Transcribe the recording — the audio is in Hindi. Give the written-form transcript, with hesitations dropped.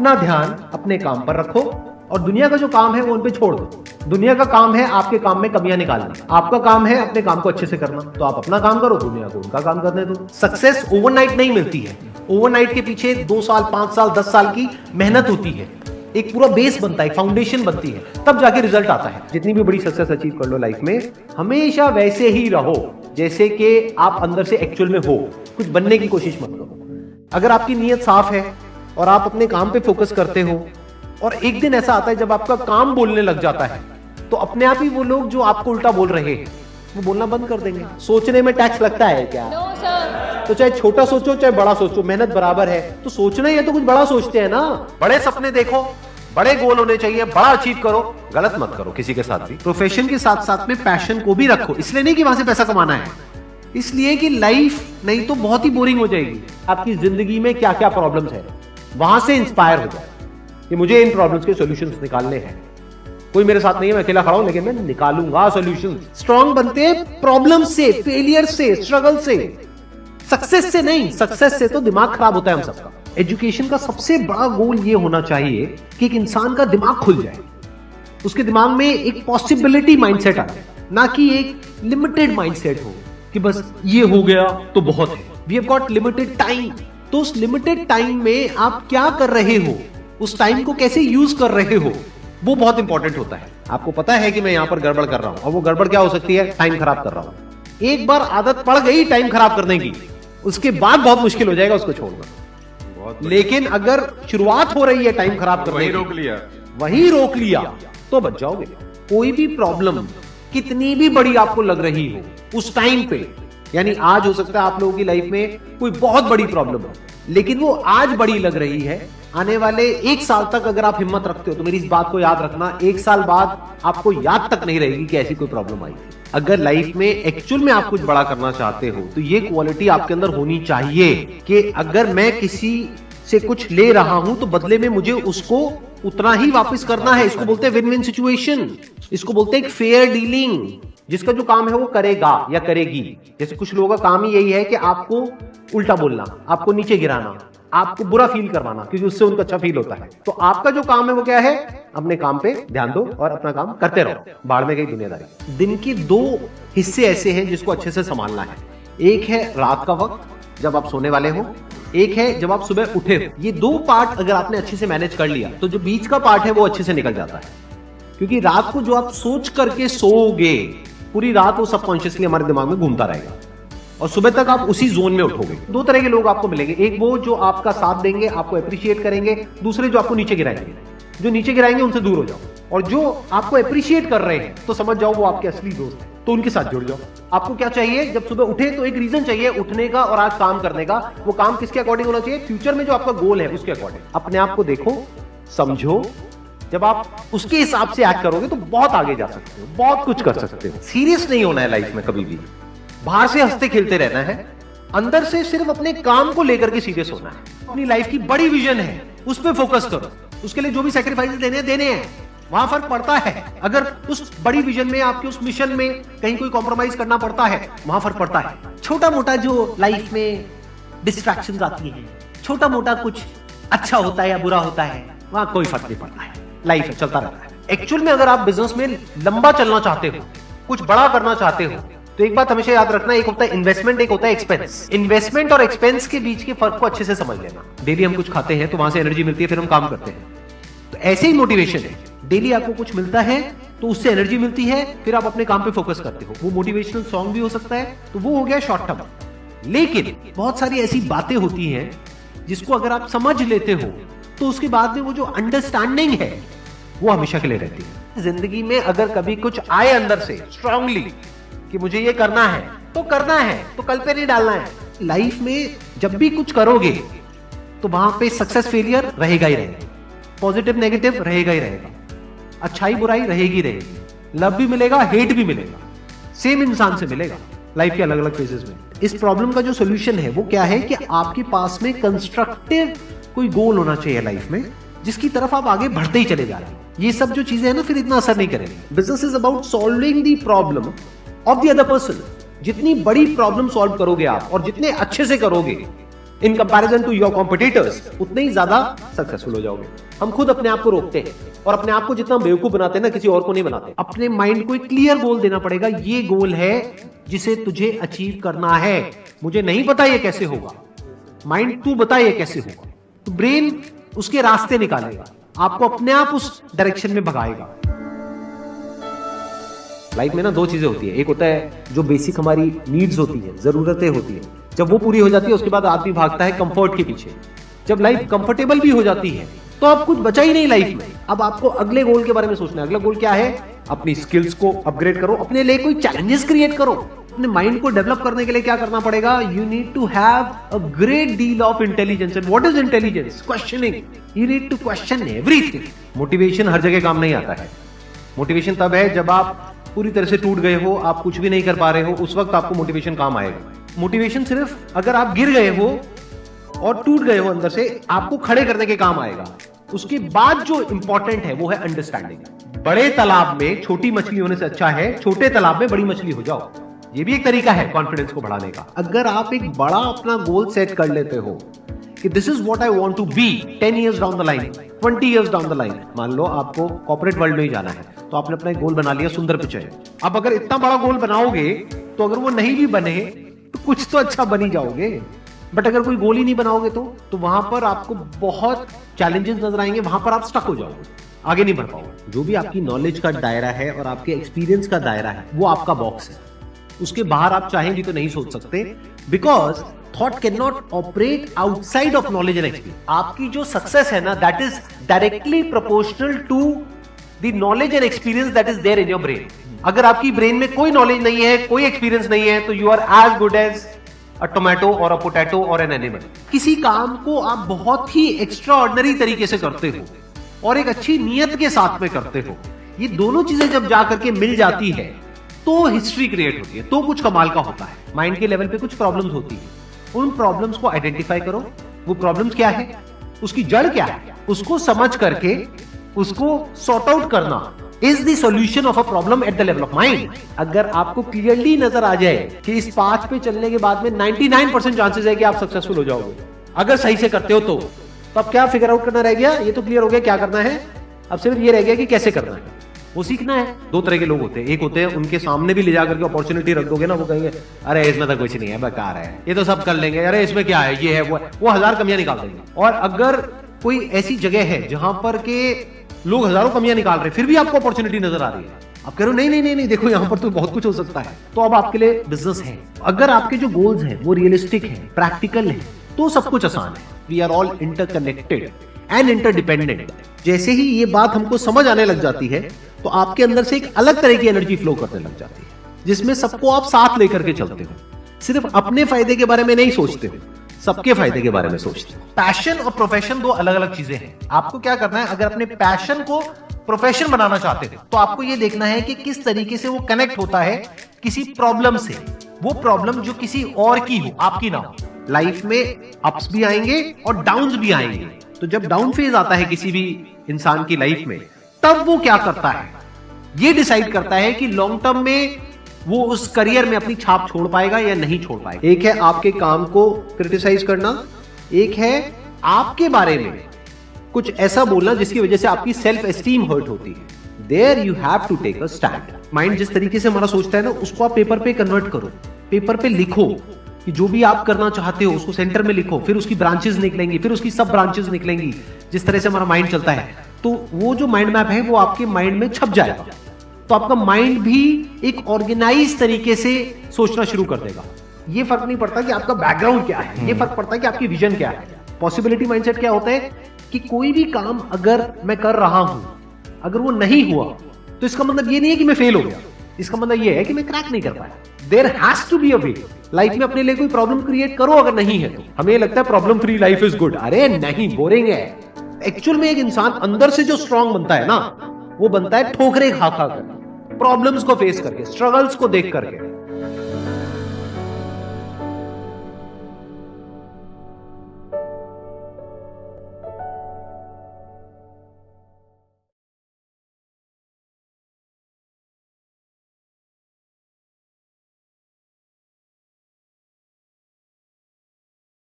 अपना ध्यान अपने काम पर रखो और दुनिया का जो काम है वो उन पे छोड़ दो। दुनिया का काम है आपके काम में कमियां निकालना, आपका काम है अपने काम को अच्छे से करना। तो आप अपना काम करो, दुनिया को उनका काम करने दो। सक्सेस ओवरनाइट नहीं मिलती है। ओवरनाइट के पीछे 2 साल, 5 साल, 10 साल की मेहनत होती है। एक पूरा बेस बनता है, फाउंडेशन बनती है, तब जाके रिजल्ट आता है। जितनी भी बड़ी सक्सेस अचीव कर लो लाइफ में, हमेशा वैसे ही रहो जैसे कि आप अंदर से एक्चुअल में हो। कुछ बनने की कोशिश मत करो। अगर आपकी नीयत साफ है और आप अपने काम पे फोकस करते हो और एक दिन ऐसा आता है जब आपका काम बोलने लग जाता है, तो अपने आप ही वो लोग जो आपको उल्टा बोल रहे हैं वो बोलना बंद कर देंगे। सोचने में टैक्स लगता है क्या? No sir. तो चाहे छोटा सोचो चाहे बड़ा सोचो, मेहनत बराबर है। तो सोचना ही है तो कुछ बड़ा सोचते हैं ना। बड़े सपने देखो, बड़े गोल होने चाहिए, बड़ा अचीव करो, गलत मत करो किसी के साथ भी। प्रोफेशन के साथ साथ में पैशन को भी रखो। इसलिए नहीं कि वहां से पैसा कमाना है, इसलिए कि लाइफ नहीं तो बहुत ही बोरिंग हो जाएगी। आपकी जिंदगी में क्या क्या प्रॉब्लम्स है, वहां से इंस्पायर हो जाए कि मुझे इन प्रॉब्लम्स के सॉल्यूशंस निकालने हैं। कोई मेरे साथ नहीं है, मैं अकेला खड़ा हूं, लेकिन मैं निकालूंगा सॉल्यूशन। स्ट्रांग बनते हैं प्रॉब्लम से, फेलियर से, स्ट्रगल से, सक्सेस से नहीं। सक्सेस से तो दिमाग खराब होता है हम सबका। एजुकेशन का सबसे बड़ा गोल ये होना चाहिए कि एक इंसान का दिमाग खुल जाए, उसके दिमाग में एक पॉसिबिलिटी माइंडसेट आ जाए, ना कि एक लिमिटेड माइंडसेट हो कि बस ये हो गया तो बहुत है। We have got limited time. तो उस लिमिटेड टाइम में आप क्या कर रहे हो, उस टाइम को कैसे यूज कर रहे हो, वो बहुत इंपॉर्टेंट होता है। आपको पता है कि मैं यहां पर गड़बड़ कर रहा हूं, और वो गड़बड़ क्या हो सकती है? टाइम खराब कर रहा हूं। एक बार आदत पड़ गई टाइम खराब करने की, उसके बाद बहुत मुश्किल हो जाएगा उसको छोड़ना। लेकिन अगर शुरुआत हो रही है टाइम खराब करने की, वही रोक लिया तो बच जाओगे। कोई भी प्रॉब्लम कितनी भी बड़ी आपको लग रही हो उस टाइम पे, यानी आज हो सकता है आप लोगों की लाइफ में कोई बहुत बड़ी प्रॉब्लम हो, लेकिन वो आज बड़ी लग रही है, आने वाले 1 साल तक अगर आप हिम्मत रखते हो तो मेरी इस बात को याद रखना, 1 साल बाद आपको याद तक नहीं रहेगी कि ऐसी कोई प्रॉब्लम आई थी। अगर लाइफ में एक्चुअल में आप कुछ बड़ा करना चाहते हो तो ये क्वालिटी आपके अंदर होनी चाहिए कि अगर मैं किसी से कुछ ले रहा हूं तो बदले में मुझे उसको उतना ही वापस करना है। इसको बोलते हैं विन विन सिचुएशन, इसको बोलते हैं फेयर डीलिंग। जिसका जो काम है वो करेगा या करेगी। जैसे कुछ लोगों का काम ही यही है कि आपको उल्टा बोलना, आपको नीचे गिराना, आपको बुरा फील करवाना, क्योंकि उससे उनको अच्छा फील होता है। तो आपका जो काम है वो क्या है? अपने काम पे ध्यान दो और अपना काम करते रहो। बाढ़ में गई दुनियादारी। दिन के 2 हिस्से ऐसे हैं जिसको अच्छे से संभालना है। एक है रात का वक्त जब आप सोने वाले हो, एक है जब आप सुबह उठे हो। ये 2 पार्ट अगर आपने अच्छे से मैनेज कर लिया तो जो बीच का पार्ट है वो अच्छे से निकल जाता है। क्योंकि रात को जो आप सोच करके सोओगे, पूरी रात वो सबकॉन्शियसली हमारे दिमाग में घूमता रहेगा और सुबह तक आप उसी जोन में उठोगे। 2 तरह के लोग आपको मिलेंगे, एक वो जो आपका साथ देंगे, आपको अप्रिशिएट करेंगे, दूसरे जो आपको नीचे गिराएंगे। जो नीचे गिराएंगे उनसे दूर हो जाओ, और जो आपको अप्रिशिएट कर रहे हैं तो समझ जाओ वो आपके असली दोस्त हैं, तो उनके साथ जुड़ जाओ। आपको क्या चाहिए? जब सुबह उठे तो एक रीजन चाहिए उठने का और आज काम करने का। वो काम किसके अकॉर्डिंग होना चाहिए? फ्यूचर में जो आपका गोल है उसके अकॉर्डिंग। अपने आप को देखो, समझो। जब आप उसके हिसाब से एक्ट करोगे तो बहुत आगे जा सकते हो, बहुत कुछ कर सकते हो। सीरियस नहीं होना है लाइफ में कभी भी। बाहर से हंसते खेलते रहना है, अंदर से सिर्फ अपने काम को लेकर के सीरियस होना है। अपनी लाइफ की बड़ी विजन है, उस पर फोकस करो। उसके लिए जो भी सैक्रिफाइस देने हैं, वहां फर्क पड़ता है। अगर उस बड़ी विजन में, आपके उस मिशन में कहीं कोई कॉम्प्रोमाइज करना पड़ता है, वहां फर्क पड़ता है। छोटा मोटा जो लाइफ में डिस्ट्रैक्शंस आती है, छोटा मोटा कुछ अच्छा होता है या बुरा होता है, वहां कोई फर्क नहीं पड़ता है। लाइफ है, चलता रहता है। एक्चुअल में अगर आप बिजनेस में लंबा चलना चाहते हो, कुछ बड़ा करना चाहते हो, तो एक बात हमेशा याद रखना, एक होता है इन्वेस्टमेंट, एक होता है एक्सपेंस। इन्वेस्टमेंट और एक्सपेंस के बीच के फर्क को अच्छे से समझ लेना। डेली हम कुछ खाते हैं तो वहां से एनर्जी मिलती है, फिर हम काम करते हैं। तो ऐसे ही मोटिवेशन है, डेली आपको कुछ मिलता है तो उससे एनर्जी मिलती है, फिर आप अपने काम पे फोकस करते हो। वो मोटिवेशनल सॉन्ग भी हो सकता है, तो वो हो गया शॉर्ट टर्म। लेकिन बहुत सारी ऐसी बातें होती हैं जिसको अगर आप समझ लेते हो तो उसके बाद में वो जो अंडरस्टैंडिंग है वो हमेशा के लिए रहती है। जिंदगी में अगर कभी कुछ आए अंदर से स्ट्रांगली कि मुझे ये करना है, तो कल पे नहीं डालना है। लाइफ में जब भी कुछ करोगे तो वहां पे सक्सेस फेलियर रहेगा ही रहेगा, पॉजिटिव नेगेटिव रहेगा ही रहेगा, अच्छाई बुराई रहेगी रहेगी, लव भी मिलेगा, हेट भी मिलेगा, सेम इंसान से मिलेगा लाइफ के अलग अलग फेजेस में। इस प्रॉब्लम का जो सोल्यूशन है वो क्या है कि आपके पास में कंस्ट्रक्टिव कोई गोल होना चाहिए लाइफ में, जिसकी तरफ आप आगे बढ़ते ही चले जा रहे हैं। ये सब जो चीजें हैं ना, फिर इतना असर नहीं करेंगी। Business is about solving the problem of the other person. जितनी बड़ी प्रॉब्लम सॉल्व करोगे आप और जितने अच्छे से करोगे, in comparison to your competitors, उतने ही ज्यादा सक्सेसफुल हो जाओगे। हम खुद अपने आप को रोकते हैं और अपने आप को जितना बेवकूफ बनाते हैं ना, किसी और को नहीं बनाते। अपने माइंड को एक क्लियर गोल देना पड़ेगा, ये गोल है जिसे तुझे अचीव करना है। मुझे नहीं पता ये कैसे होगा, माइंड तू बता ये कैसे होगा। तो ब्रेन उसके रास्ते निकालेगा, आपको अपने आप उस डायरेक्शन में भगाएगा। लाइफ में ना दो चीजें होती है, एक होता है जो बेसिक हमारी नीड्स होती है, जरूरतें होती है, जब वो पूरी हो जाती है उसके बाद आदमी भागता है कंफर्ट के पीछे। जब लाइफ कंफर्टेबल भी हो जाती है तो अब कुछ बचा ही नहीं लाइफ में। अब आपको अगले गोल के बारे में सोचना है। अगला गोल क्या है? अपनी स्किल्स को अपग्रेड करो, अपने लिए कोई चैलेंजेस क्रिएट करो। अपने माइंड को डेवलप करने के लिए क्या करना पड़ेगा? You need to have a great deal of intelligence. And what is intelligence? Questioning. You need to question everything. Motivation हर जगह काम नहीं आता है। मोटिवेशन तब है जब आप पूरी तरह से टूट गए हो, आप कुछ भी नहीं कर पा रहे हो, उस वक्त आपको मोटिवेशन काम आएगा। मोटिवेशन सिर्फ अगर आप गिर गए हो और टूट गए हो अंदर से, आपको खड़े करने के काम आएगा। उसके बाद जो इंपॉर्टेंट है वो है अंडरस्टैंडिंग। बड़े तालाब में छोटी मछली होने से अच्छा है छोटे तालाब में बड़ी मछली हो जाओ। ये भी एक तरीका है कॉन्फिडेंस को बढ़ाने का। अगर आप एक बड़ा अपना गोल सेट कर लेते हो कि this is what I want to be 10 years down the line, 20 years down the line. मान लो आपको कॉर्पोरेट वर्ल्ड में ही जाना है, तो आपने अपना एक गोल बना लिया सुंदर पिचाई। अब अगर इतना बड़ा गोल बनाओगे तो अगर वो नहीं भी बने तो कुछ तो अच्छा बन ही जाओगे। बट अगर कोई गोल ही नहीं बनाओगे तो वहां पर आपको बहुत चैलेंजेस नजर आएंगे, वहां पर आप स्टक हो जाओगे, आगे नहीं बढ़ पाओगे। जो भी आपकी नॉलेज का दायरा है और आपके एक्सपीरियंस का दायरा है वो आपका बॉक्स है। उसके बाहर आप चाहेंगे तो नहीं सोच सकते, because thought can not operate outside of knowledge and experience. आपकी जो सक्सेस है ना, that is directly proportional to the knowledge and experience that is there in your brain. अगर आपकी ब्रेन में कोई नॉलेज नहीं है, कोई एक्सपीरियंस नहीं है, तो you are as good as a tomato और अ पोटैटो और एन एनिमल। किसी काम को आप बहुत ही एक्स्ट्रा ऑर्डिनरी तरीके से करते हो और एक अच्छी नीयत के साथ में करते हो, ये दोनों चीजें जब जाकर के मिल जाती है तो हिस्ट्री क्रिएट होती है, तो कुछ कमाल का होता है। माइंड के लेवल पे कुछ प्रॉब्लम्स होती है, उन प्रॉब्लम्स को आइडेंटिफाई करो। वो प्रॉब्लम्स क्या है, उसकी जड़ क्या है, उसको समझ करके उसको सॉर्ट आउट करना is the solution of a problem at the level of mind. अगर आपको क्लियरली नजर आ जाए कि इस पाथ पे चलने के बाद में 99% चांसेस है कि आप सक्सेसफुल हो जाओगे अगर सही से करते हो, तो अब क्या फिगर आउट करना रह गया? ये तो क्लियर हो गया क्या करना है, अब सिर्फ ये रह गया कि कैसे करना है, वो सीखना है। दो तरह के लोग होते हैं, एक होते हैं उनके सामने भी ले जाकर के अपॉर्चुनिटी रख दोगे ना, वो कहेंगे अरे इसमें तो कुछ नहीं है, बेकार है, ये तो सब कर लेंगे, अरे इसमें क्या है, ये है वो 1000 कमियां निकाल देंगे। और अगर कोई ऐसी जगह है जहां पर के लोग हजारों कमियां निकाल रहे हैं, फिर भी आपको अपॉर्चुनिटी नजर आ रही है, आप कह रहे हो नहीं नहीं नहीं नहीं देखो यहाँ पर तो बहुत कुछ हो सकता है, तो अब आपके लिए बिजनेस है। अगर आपके जो गोल्स हैं वो रियलिस्टिक है, प्रैक्टिकल है, तो सब कुछ आसान है। We are all interconnected and interdependent. जैसे ही ये बात हमको समझ आने लग जाती है तो आपके अंदर से एक अलग तरह की एनर्जी फ्लो करने लग जाती है, जिसमें सबको आप साथ लेकर के चलते हो। सिर्फ अपने फायदे के बारे में नहीं सोचते हो, सबके फायदे के बारे में सोचते हो। पैशन और प्रोफेशन दो अलग अलग चीजें हैं। आपको क्या करना है, अगर अपने पैशन को प्रोफेशन बनाना चाहते हो तो आपको यह देखना है कि किस तरीके से वो कनेक्ट होता है किसी प्रॉब्लम से। वो प्रॉब्लम जो किसी और की हो, आपकी ना हो। लाइफ में अप्स भी आएंगे और डाउन्स भी आएंगे, तो जब डाउन फेज आता है किसी भी इंसान की लाइफ में, तब वो क्या करता है, ये डिसाइड करता है कि लॉन्ग टर्म में वो उस करियर में अपनी छाप छोड़ पाएगा या नहीं छोड़ पाएगा। एक है आपके काम को क्रिटिसाइज करना, एक है आपके बारे में कुछ ऐसा बोलना जिसकी वजह से आपकी सेल्फ एस्टीम हर्ट होती है। There you have to take a stand. Mind जिस तरीके से हमारा सोचता है ना, उसको आप पेपर पे कन्वर्ट करो, पेपर पे लिखो कि जो भी आप करना चाहते हो उसको सेंटर में लिखो, फिर उसकी ब्रांचेस निकलेंगी, फिर उसकी सब ब्रांचेस निकलेंगी। जिस तरह से हमारा माइंड चलता है, तो वो जो माइंड मैप है वो आपके माइंड में छप जाएगा, तो आपका माइंड भी एक ऑर्गेनाइज तरीके से सोचना शुरू कर देगा। ये फर्क नहीं पड़ता कि आपका बैकग्राउंड क्या है, ये फर्क पड़ता है कि आपकी विजन क्या है। पॉसिबिलिटी माइंडसेट क्या होता है कि कोई भी काम अगर मैं कर रहा हूं, अगर वो नहीं हुआ तो इसका मतलब ये नहीं है कि मैं फेल हो गया, इसका मतलब ये है कि मैं क्रैक नहीं कर पाया। There has to be a way. Life में अपने लिए कोई प्रॉब्लम क्रिएट करो, अगर नहीं है तो। हमें लगता है problem free life is good, अरे नहीं, बोरिंग है। एक्चुअल में एक इंसान अंदर से जो स्ट्रांग बनता है ना, वो बनता है ठोकरे खा खा कर, प्रॉब्लम्स को फेस करके, स्ट्रगल्स को देख करके।